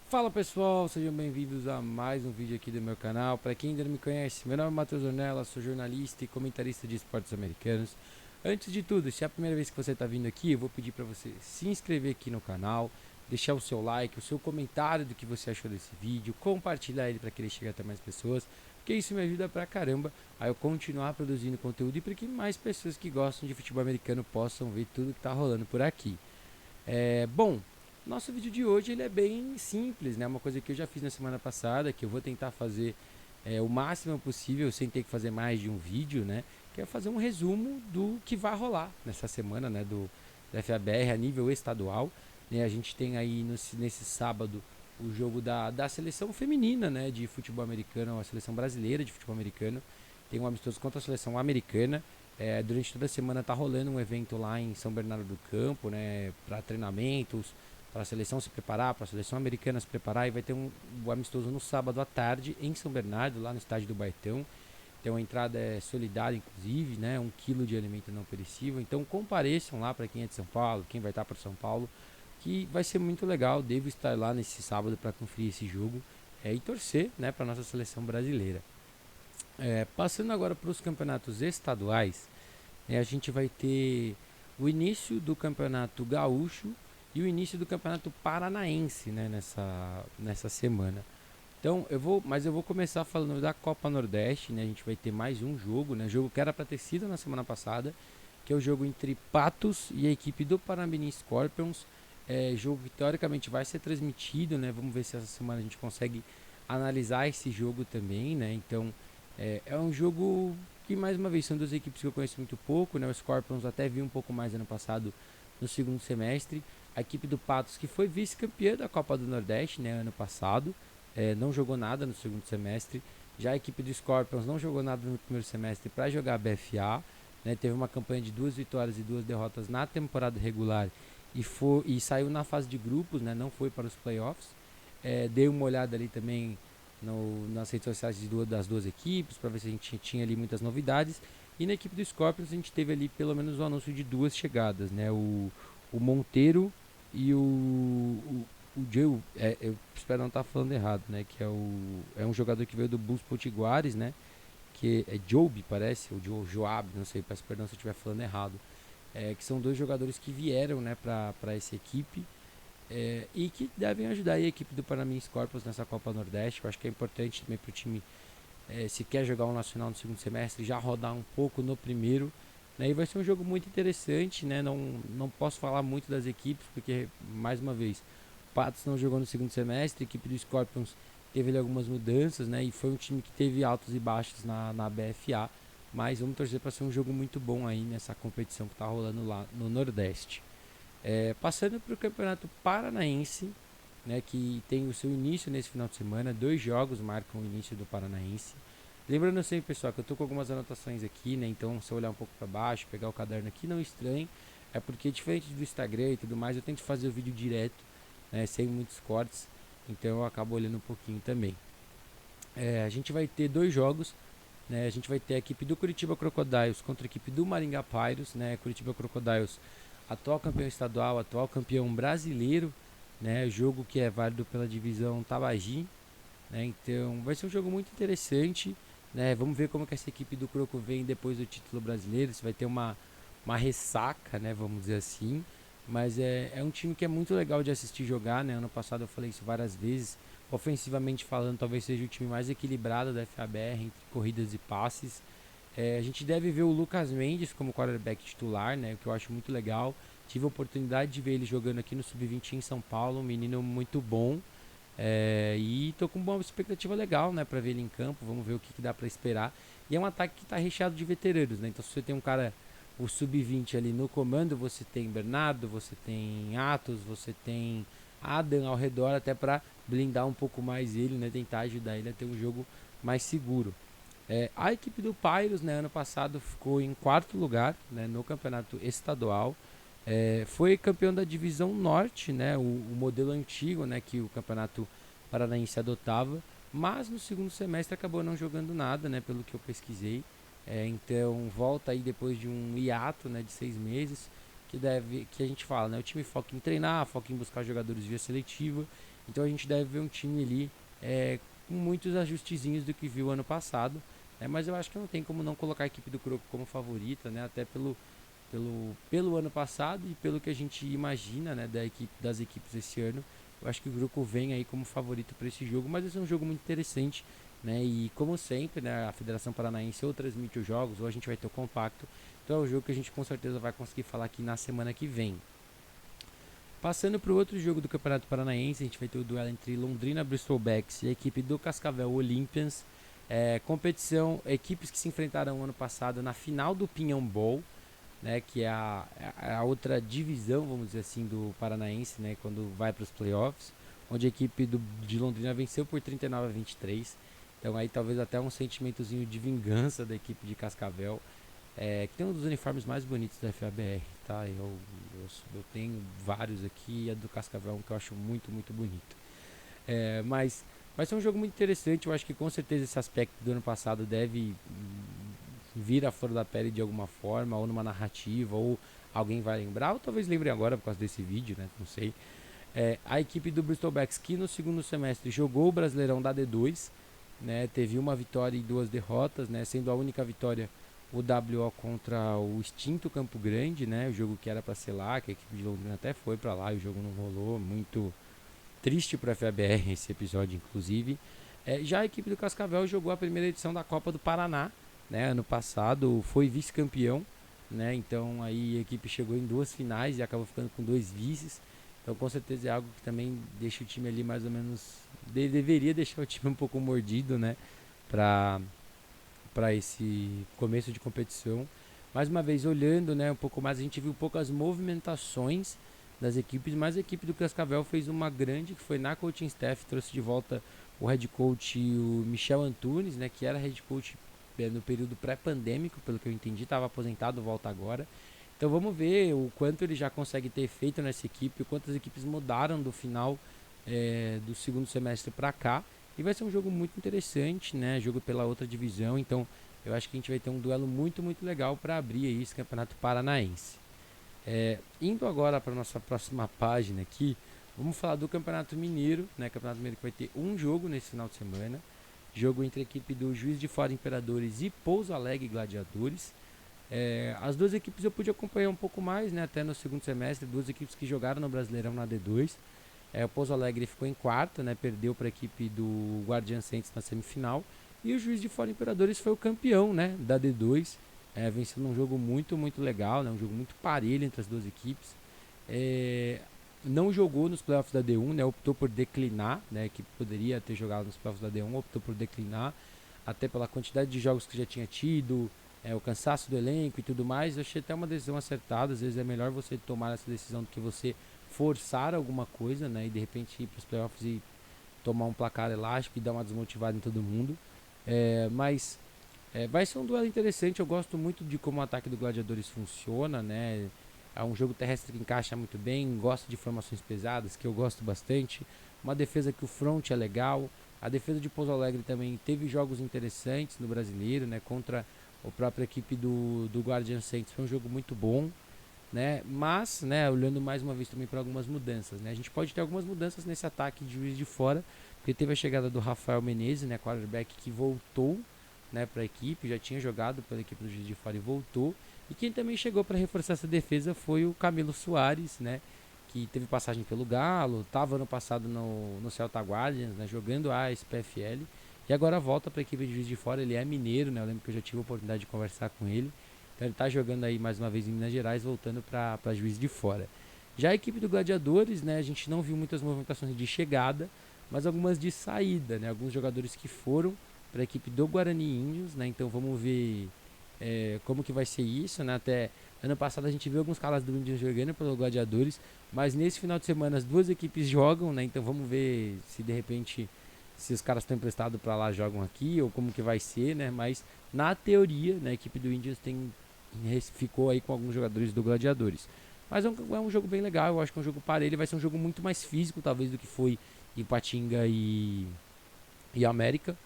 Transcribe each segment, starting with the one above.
Fala pessoal, sejam bem-vindos a mais um vídeo aqui do meu canal. Para quem ainda não me conhece, meu nome é Matheus Ornella, sou jornalista e comentarista de esportes americanos. Antes de tudo, se é a primeira vez que você está vindo aqui, eu vou pedir para você se inscrever aqui no canal, deixar o seu like, o seu comentário do que você achou desse vídeo, compartilhar ele para que ele chegue até mais pessoas, porque isso me ajuda pra caramba a eu continuar produzindo conteúdo e para que mais pessoas que gostam de futebol americano possam ver tudo que está rolando por aqui. Bom, nosso vídeo de hoje ele é bem simples, né? Uma coisa que eu já fiz na semana passada, que eu vou tentar fazer o máximo possível sem ter que fazer mais de um vídeo, né? Que é fazer um resumo do que vai rolar nessa semana, né? Da FABR a nível estadual. Né? A gente tem aí nesse sábado o jogo da seleção feminina, né? De futebol americano, a seleção brasileira de futebol americano. Tem um amistoso contra a seleção americana. Durante toda a semana tá rolando um evento lá em São Bernardo do Campo, né, para treinamentos, para a seleção se preparar, para a seleção americana se preparar, e vai ter um amistoso no sábado à tarde em São Bernardo, lá no estádio do Baetão. Então a entrada é solidária, inclusive, né, 1 quilo de alimento não perecível. Então compareçam lá para quem é de São Paulo, quem vai estar para São Paulo, que vai ser muito legal. Devo estar lá nesse sábado para conferir esse jogo e torcer, né, para nossa seleção brasileira. Passando agora para os campeonatos estaduais, a gente vai ter o início do campeonato gaúcho e o início do campeonato paranaense, né, nessa semana. Então eu vou começar falando da Copa Nordeste, né? A gente vai ter mais um jogo, né? Jogo que era para ter sido na semana passada, que é o jogo entre Patos e a equipe do Paranaense Scorpions. Jogo que teoricamente vai ser transmitido, né? Vamos ver se essa semana a gente consegue analisar esse jogo também, né? Então é um jogo que, mais uma vez, são duas equipes que eu conheço muito pouco, né? O Scorpions até vi um pouco mais ano passado no segundo semestre. A equipe do Patos, que foi vice-campeã da Copa do Nordeste, né? Ano passado, não jogou nada no segundo semestre. Já a equipe do Scorpions não jogou nada no primeiro semestre para jogar a BFA. Né? Teve uma campanha de 2 vitórias e 2 derrotas na temporada regular e saiu na fase de grupos, né? Não foi para os playoffs. Dei uma olhada ali também nas redes sociais das duas equipes para ver se a gente tinha ali muitas novidades. E na equipe do Scorpions a gente teve ali pelo menos o anúncio de duas chegadas, né? O Monteiro e o Joe, eu espero não estar falando errado, né? Que é um jogador que veio do Bulls Potiguares, né? Que é Job, parece, ou Joab, não sei, peço perdão se eu estiver falando errado. Que são dois jogadores que vieram, né, para essa equipe e que devem ajudar a equipe do Paraná Scorpions nessa Copa Nordeste. Eu acho que é importante também para o time, se quer jogar um nacional no segundo semestre, já rodar um pouco no primeiro. Né? E vai ser um jogo muito interessante, né? Não posso falar muito das equipes, porque, mais uma vez, o Patos não jogou no segundo semestre, a equipe do Scorpions teve ali algumas mudanças, né? E foi um time que teve altos e baixos na BFA. Mas vamos torcer para ser um jogo muito bom aí nessa competição que está rolando lá no Nordeste. Passando para o Campeonato Paranaense, né, que tem o seu início nesse final de semana. 2 jogos marcam o início do Paranaense. Lembrando sempre, pessoal, que eu estou com algumas anotações aqui, né? Então, se eu olhar um pouco para baixo, pegar o caderno aqui, não estranhe. É porque, diferente do Instagram e tudo mais, eu tento fazer o vídeo direto, né, sem muitos cortes. Então, eu acabo olhando um pouquinho também. A gente vai ter 2 jogos. Né? A gente vai ter a equipe do Curitiba Crocodiles contra a equipe do Maringá Pirates. Né? Curitiba Crocodiles, atual campeão estadual, atual campeão brasileiro. Né? Jogo que é válido pela divisão Tabagi. Né? Então vai ser um jogo muito interessante. Né? Vamos ver como que essa equipe do Croco vem depois do título brasileiro. Se vai ter uma ressaca, né? Vamos dizer assim. Mas é um time que é muito legal de assistir jogar. Né? Ano passado eu falei isso várias vezes. Ofensivamente falando, talvez seja o time mais equilibrado da FABR entre corridas e passes. A gente deve ver o Lucas Mendes como quarterback titular, né? O que eu acho muito legal. Tive a oportunidade de ver ele jogando aqui no Sub-20 em São Paulo, um menino muito bom. E tô com uma expectativa legal, né, para ver ele em campo. Vamos ver o que dá para esperar. E é um ataque que está recheado de veteranos, né? Então se você tem um cara, o sub-20 ali no comando, você tem Bernardo, você tem Atos, você tem Adam ao redor, até para blindar um pouco mais ele, né? Tentar ajudar ele a ter um jogo mais seguro. A equipe do Pyros, né, ano passado ficou em quarto lugar, né, no campeonato estadual. Foi campeão da divisão norte, né, o modelo antigo, né, que o campeonato paranaense adotava, mas no segundo semestre acabou não jogando nada, né, pelo que eu pesquisei. Então volta aí depois de um hiato, né, de 6 meses, que a gente fala, né, o time foca em treinar, foca em buscar jogadores via seletiva Então a gente deve ver um time ali com muitos ajustezinhos do que viu ano passado, né? Mas eu acho que não tem como não colocar a equipe do Croco como favorita, né? Até pelo ano passado e pelo que a gente imagina, né, das equipes esse ano. Eu acho que o Croco vem aí como favorito para esse jogo, mas esse é um jogo muito interessante, né? E como sempre, né, a Federação Paranaense ou transmite os jogos ou a gente vai ter o compacto. Então é um jogo que a gente com certeza vai conseguir falar aqui na semana que vem. Passando para o outro jogo do Campeonato Paranaense, a gente vai ter o duelo entre Londrina Bristol Becks e a equipe do Cascavel Olympians. Competição, equipes que se enfrentaram ano passado na final do Pinhão Bowl, né, que é a outra divisão, vamos dizer assim, do Paranaense, né, quando vai para os playoffs, onde a equipe de Londrina venceu por 39-23. Então aí talvez até um sentimentozinho de vingança da equipe de Cascavel, que tem um dos uniformes mais bonitos da FABR, tá? Eu tenho vários aqui e a do Cascavel é um que eu acho muito, muito bonito. Mas vai ser um jogo muito interessante, eu acho que com certeza esse aspecto do ano passado deve vir à flor da pele de alguma forma, ou numa narrativa, ou alguém vai lembrar, ou talvez lembre agora por causa desse vídeo, né? Não sei. A equipe do Bristol Becks, que no segundo semestre jogou o Brasileirão da D2, né? Teve uma vitória e 2 derrotas, né? Sendo a única vitória o WO contra o extinto Campo Grande, né? O jogo que era para ser lá, que a equipe de Londrina até foi para lá e o jogo não rolou. Muito triste para a FABR esse episódio, inclusive. Já a equipe do Cascavel jogou a primeira edição da Copa do Paraná, né? Ano passado foi vice-campeão, né? Então aí a equipe chegou em 2 finais e acabou ficando com 2 vices. Então com certeza é algo que também deixa o time ali mais ou menos deveria deixar o time um pouco mordido, né? Para esse começo de competição. Mais uma vez olhando, né, um pouco mais, a gente viu poucas movimentações das equipes, mas a equipe do Cascavel fez uma grande, que foi na coaching staff, trouxe de volta o head coach, o Michel Antunes, né, que era head coach no período pré-pandêmico, pelo que eu entendi, estava aposentado, volta agora. Então vamos ver o quanto ele já consegue ter feito nessa equipe, o quanto as equipes mudaram do final do segundo semestre para cá. E vai ser um jogo muito interessante, né? Jogo pela outra divisão, então eu acho que a gente vai ter um duelo muito, muito legal para abrir aí esse Campeonato Paranaense. Indo agora para nossa próxima página aqui, vamos falar do Campeonato Mineiro, né? Campeonato Mineiro que vai ter um jogo nesse final de semana. Jogo entre a equipe do Juiz de Fora Imperadores e Pouso Alegre Gladiadores. As duas equipes eu pude acompanhar um pouco mais, né? Até no segundo semestre, duas equipes que jogaram no Brasileirão na D2. O Pouso Alegre ficou em quarto, né? Perdeu para a equipe do Guardian Saints na semifinal. E o Juiz de Fora Imperadores foi o campeão, né? Da D2. Vencendo um jogo muito, muito legal, né? Um jogo muito parelho entre as duas equipes. Não jogou nos playoffs da D1, né? Optou por declinar, né? Que poderia ter jogado nos playoffs da D1, optou por declinar. Até pela quantidade de jogos que já tinha tido, o cansaço do elenco e tudo mais. Eu achei até uma decisão acertada. Às vezes é melhor você tomar essa decisão do que você forçar alguma coisa, né? E de repente ir para os playoffs e tomar um placar elástico e dar uma desmotivada em todo mundo. Mas vai ser um duelo interessante. Eu gosto muito de como o ataque do Gladiadores funciona, né? É um jogo terrestre que encaixa muito bem. Gosto de formações pesadas, que eu gosto bastante. Uma defesa que o front é legal. A defesa de Pouso Alegre também teve jogos interessantes no Brasileiro, né? Contra a própria equipe do Guardian Saints. Foi um jogo muito bom, né? Mas, né, olhando mais uma vez também para algumas mudanças, né? A gente pode ter algumas mudanças nesse ataque de Juiz de Fora, porque teve a chegada do Rafael Menezes, né, quarterback, que voltou, né, para a equipe, já tinha jogado pela equipe do Juiz de Fora e voltou. E quem também chegou para reforçar essa defesa foi o Camilo Soares, né, que teve passagem pelo Galo, estava ano passado no Celta Guardians, né, jogando a SPFL, e agora volta para a equipe de Juiz de Fora. Ele é mineiro, né, eu lembro que eu já tive a oportunidade de conversar com ele. Então ele está jogando aí mais uma vez em Minas Gerais, voltando para Juiz de Fora. Já a equipe do Gladiadores, né, a gente não viu muitas movimentações de chegada, mas algumas de saída, né, alguns jogadores que foram para a equipe do Guarani Índios, né, então vamos ver como que vai ser isso, né, até ano passado a gente viu alguns caras do Índios jogando pelo Gladiadores, mas nesse final de semana as duas equipes jogam, né, então vamos ver se de repente se os caras estão emprestados para lá jogam aqui ou como que vai ser, né, mas na teoria, né, a equipe do Índios ficou aí com alguns jogadores do Gladiadores. Mas é um jogo bem legal, eu acho que é um jogo parelho, vai ser um jogo muito mais físico talvez do que foi Ipatinga e América,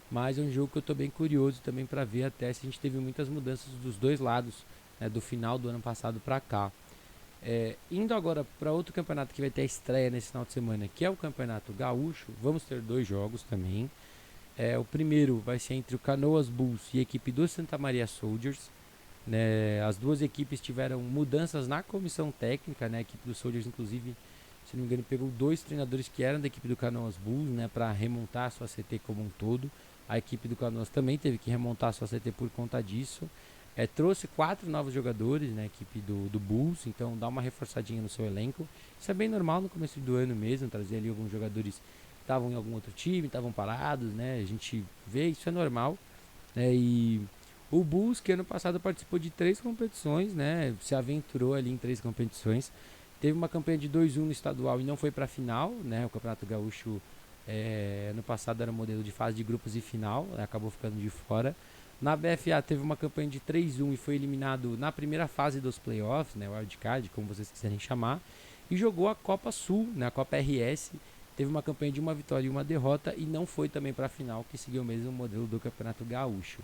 mas é um jogo que eu estou bem curioso também para ver até se a gente teve muitas mudanças dos dois lados, né, do final do ano passado para cá. Indo agora para outro campeonato que vai ter a estreia nesse final de semana, que é o Campeonato Gaúcho, vamos ter 2 jogos também. O primeiro vai ser entre o Canoas Bulls e a equipe do Santa Maria Soldiers. Né? As duas equipes tiveram mudanças na comissão técnica, né? A equipe do Soldiers, inclusive, se não me engano, pegou 2 treinadores que eram da equipe do Canoas Bulls, né? Para remontar a sua CT como um todo. A equipe do Canoas também teve que remontar a sua CT por conta disso. Trouxe 4 novos jogadores na equipe do Bulls, então dá uma reforçadinha no seu elenco. Isso é bem normal no começo do ano mesmo, trazer ali alguns jogadores que estavam em algum outro time, estavam parados, né? A gente vê, isso é normal. E o Bulls, que ano passado participou de 3 competições, né? Se aventurou ali em 3 competições. Teve uma campanha de 2-1 no estadual e não foi para a final, né? O Campeonato Gaúcho ano passado era um modelo de fase de grupos e final, né? Acabou ficando de fora. Na BFA teve uma campanha de 3-1 e foi eliminado na primeira fase dos playoffs, né? O wildcard, como vocês quiserem chamar. E jogou a Copa Sul, né? A Copa RS. Teve uma campanha de 1 vitória e 1 derrota e não foi também para a final, que seguiu o mesmo modelo do Campeonato Gaúcho.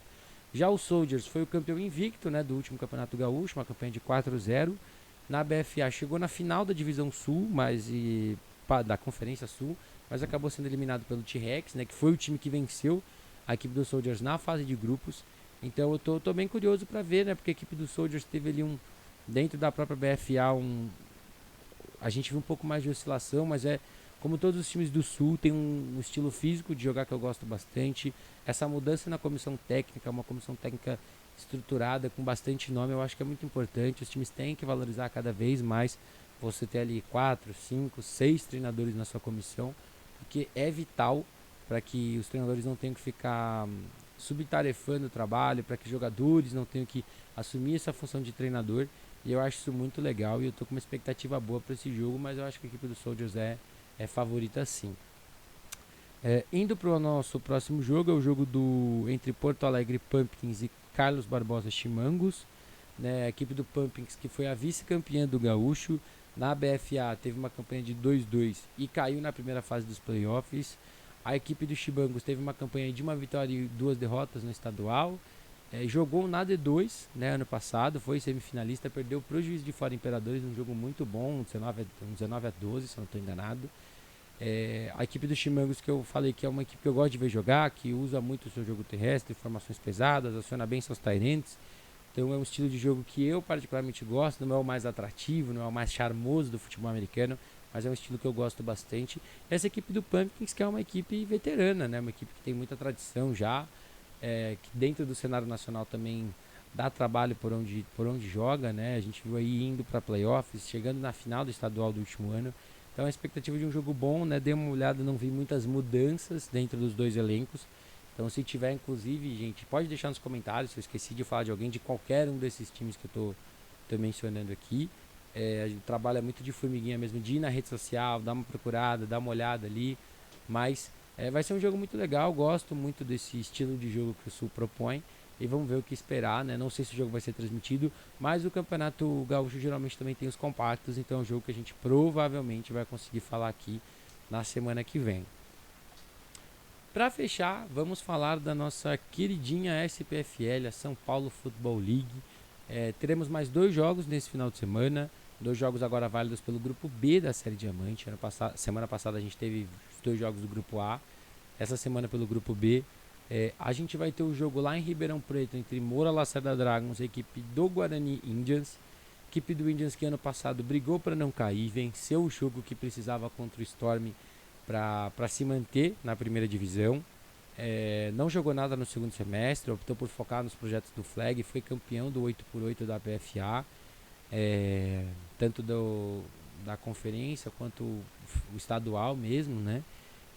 Já o Soldiers foi o campeão invicto, né, do último Campeonato Gaúcho, uma campanha de 4-0. Na BFA chegou na final da Divisão Sul, da Conferência Sul, mas acabou sendo eliminado pelo T-Rex, né, que foi o time que venceu a equipe dos Soldiers na fase de grupos. Então eu tô bem curioso para ver, né, porque a equipe dos Soldiers teve ali dentro da própria BFA a gente viu um pouco mais de oscilação, mas como todos os times do Sul, tem um estilo físico de jogar que eu gosto bastante. Essa mudança na comissão técnica, uma comissão técnica estruturada, com bastante nome, eu acho que é muito importante. Os times têm que valorizar cada vez mais você ter ali 4, 5, 6 treinadores na sua comissão, porque é vital para que os treinadores não tenham que ficar subtarefando o trabalho, para que jogadores não tenham que assumir essa função de treinador. E eu acho isso muito legal e eu estou com uma expectativa boa para esse jogo, mas eu acho que a equipe do Soldiers é favorita sim. Indo para o nosso próximo jogo, é o jogo entre Porto Alegre Pumpkins e Carlos Barbosa Chimangos. Né, a equipe do Pumpkins, que foi a vice-campeã do Gaúcho, na BFA teve uma campanha de 2-2 e caiu na primeira fase dos playoffs. A equipe do Chimangos teve uma campanha de 1 vitória e 2 derrotas no estadual. Jogou na D2, né, ano passado, foi semifinalista, perdeu para o Juiz de Fora Imperadores, um jogo muito bom, 19-12, se eu não estou enganado. A equipe do Chimangos, que eu falei que é uma equipe que eu gosto de ver jogar, que usa muito o seu jogo terrestre, formações pesadas, aciona bem seus tairentes. Então é um estilo de jogo que eu particularmente gosto, não é o mais atrativo, não é o mais charmoso do futebol americano, mas é um estilo que eu gosto bastante. Essa equipe do Pumpkins, que é uma equipe veterana, né, uma equipe que tem muita tradição já, que dentro do cenário nacional também dá trabalho por onde joga, né? A gente viu aí indo para playoffs, chegando na final do estadual do último ano. Então a expectativa de um jogo bom, né? Dei uma olhada, não vi muitas mudanças dentro dos 2 elencos. Então se tiver, inclusive, gente, pode deixar nos comentários se eu esqueci de falar de alguém de qualquer um desses times que eu tô mencionando aqui. A gente trabalha muito de formiguinha mesmo, de ir na rede social, dar uma procurada, dar uma olhada ali. Mas vai ser um jogo muito legal, gosto muito desse estilo de jogo que o Sul propõe. E vamos ver o que esperar, né? Não sei se o jogo vai ser transmitido, mas o Campeonato Gaúcho geralmente também tem os compactos, então é um jogo que a gente provavelmente vai conseguir falar aqui na semana que vem. Para fechar, vamos falar da nossa queridinha SPFL, a São Paulo Football League. Teremos mais 2 jogos nesse final de semana, 2 jogos agora válidos pelo grupo B da Série Diamante. Semana passada a gente teve 2 jogos do grupo A, essa semana pelo grupo B. A gente vai ter o jogo lá em Ribeirão Preto entre Moura Lacerda Dragons e a equipe do Guarani Indians. Equipe do Indians que ano passado brigou para não cair, venceu o jogo que precisava contra o Storm para se manter na primeira divisão. Não jogou nada no segundo semestre, optou por focar nos projetos do Flag, foi campeão do 8x8 da PFA, tanto da conferência quanto o estadual mesmo, né?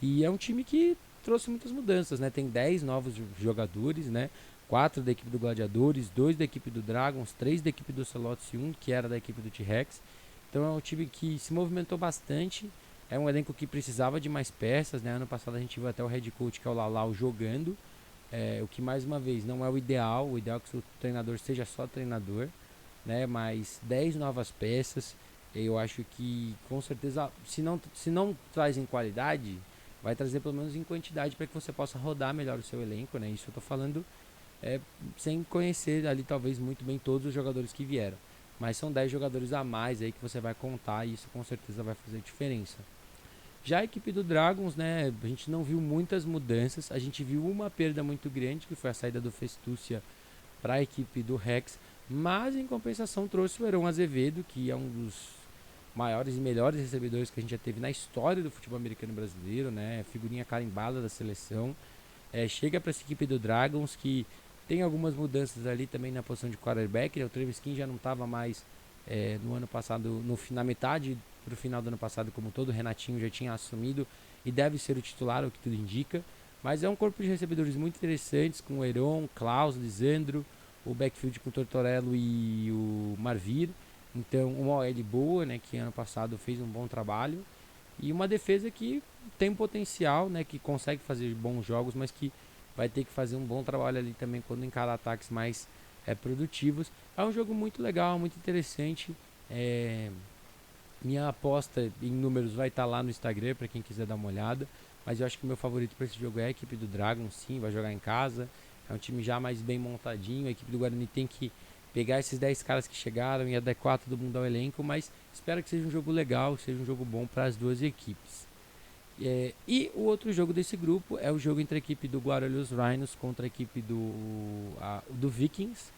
E é um time que trouxe muitas mudanças, né? Tem 10 novos jogadores, né? 4 da equipe do Gladiadores, 2 da equipe do Dragons, 3 da equipe do Celotes e 1 que era da equipe do T-Rex. Então é um time que se movimentou bastante. É um elenco que precisava de mais peças, né? Ano passado a gente viu até o head coach, que é o Lalau, jogando. O que, mais uma vez, não é o ideal. O ideal é que o treinador seja só treinador, né? Mas 10 novas peças. Eu acho que, com certeza, se não traz em qualidade, vai trazer pelo menos em quantidade para que você possa rodar melhor o seu elenco, né? Isso eu tô falando sem conhecer ali talvez muito bem todos os jogadores que vieram. mas são 10 jogadores a mais aí que você vai contar e isso com certeza vai fazer diferença. Já a equipe do Dragons, né, a gente não viu muitas mudanças, a gente viu uma perda muito grande, que foi a saída do Festúcia para a equipe do Rex, mas em compensação trouxe o Heron Azevedo, que é um dos maiores e melhores recebedores que a gente já teve na história do futebol americano brasileiro, né, figurinha carimbada da seleção. Chega para essa equipe do Dragons, que tem algumas mudanças ali também na posição de quarterback, né, o Travis King já não estava mais no ano passado, na metade para o final do ano passado, como todo, o Renatinho já tinha assumido e deve ser o titular, o que tudo indica. Mas é um corpo de recebedores muito interessantes, com o Heron, Klaus, Lisandro, o backfield com o Tortorello e o Marvir. Então, uma OL boa, né, que ano passado fez um bom trabalho. E uma defesa que tem potencial, né, que consegue fazer bons jogos, mas que vai ter que fazer um bom trabalho ali também quando encara ataques mais produtivos. É um jogo muito legal, muito interessante. Minha aposta em números vai estar lá no Instagram para quem quiser dar uma olhada. Mas eu acho que o meu favorito para esse jogo é a equipe do Dragon, sim, vai jogar em casa. É um time já mais bem montadinho. A equipe do Guarani tem que pegar esses 10 caras que chegaram e adequar todo mundo ao elenco. Mas espero que seja um jogo legal, seja um jogo bom para as duas equipes. E o outro jogo desse grupo é o jogo entre a equipe do Guarulhos Rhinos contra a equipe do Vikings,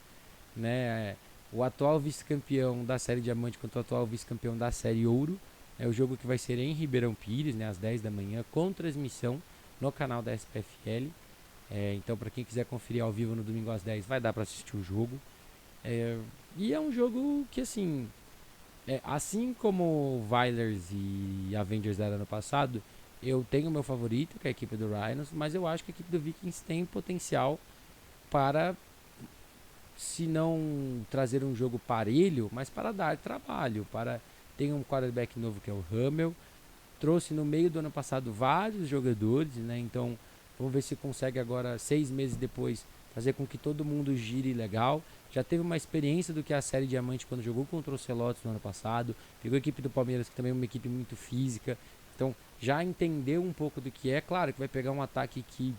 né? O atual vice-campeão da série Diamante contra o atual vice-campeão da série Ouro. É o jogo que vai ser em Ribeirão Pires, né, às 10 da manhã, com transmissão no canal da SPFL. Então, para quem quiser conferir ao vivo no domingo às 10, vai dar para assistir o jogo. E é um jogo que, assim como Vilers e Avengers era ano passado, eu tenho o meu favorito, que é a equipe do Rhinos, mas eu acho que a equipe do Vikings tem potencial para, se não trazer um jogo parelho, mas para dar trabalho. Tem um quarterback novo que é o Hummel, trouxe no meio do ano passado vários jogadores, né? Então vamos ver se consegue agora, 6 meses depois, fazer com que todo mundo gire legal. Já teve uma experiência do que a série Diamante quando jogou contra o Celotes no ano passado. Pegou a equipe do Palmeiras, que também é uma equipe muito física. Então já entendeu um pouco do que é. Claro que vai pegar um ataque que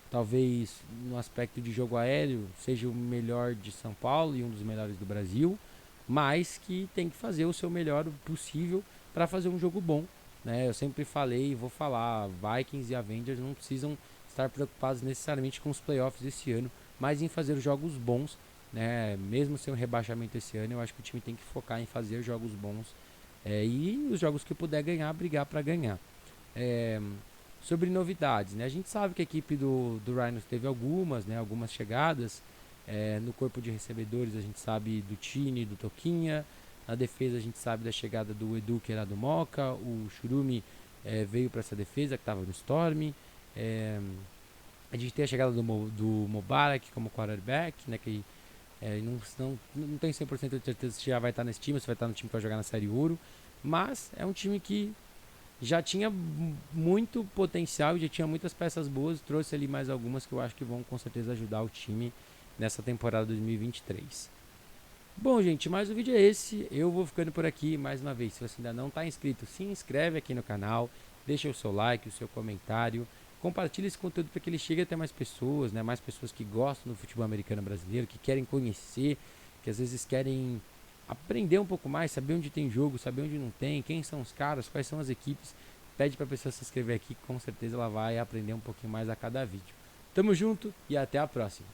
talvez no aspecto de jogo aéreo seja o melhor de São Paulo e um dos melhores do Brasil, mas que tem que fazer o seu melhor possível para fazer um jogo bom, né? Eu sempre falei e vou falar, Vikings e Avengers não precisam estar preocupados necessariamente com os playoffs esse ano, mas em fazer jogos bons, né? Mesmo sem o rebaixamento esse ano, eu acho que o time tem que focar em fazer jogos bons e os jogos que puder ganhar, brigar para ganhar. Sobre novidades, né? A gente sabe que a equipe do Rhinos teve algumas chegadas. No corpo de recebedores a gente sabe do Tini, do Toquinha. Na defesa a gente sabe da chegada do Edu, que era do Moca. O Churumi veio para essa defesa, que estava no Storm. A gente tem a chegada do Mubarak como quarterback, né? Que não tem 100% de certeza se já vai estar nesse time, se vai estar no time que vai jogar na Série Ouro. Mas é um time que já tinha muito potencial, já tinha muitas peças boas, trouxe ali mais algumas que eu acho que vão com certeza ajudar o time nessa temporada 2023. Bom, gente, mais um vídeo é esse. Eu vou ficando por aqui mais uma vez. Se você ainda não está inscrito, se inscreve aqui no canal, deixa o seu like, o seu comentário, compartilha esse conteúdo para que ele chegue até mais pessoas, né? Mais pessoas que gostam do futebol americano brasileiro, que querem conhecer, que às vezes querem aprender um pouco mais, saber onde tem jogo, saber onde não tem, quem são os caras, quais são as equipes. Pede para a pessoa se inscrever aqui, com certeza ela vai aprender um pouquinho mais a cada vídeo. Tamo junto e até a próxima.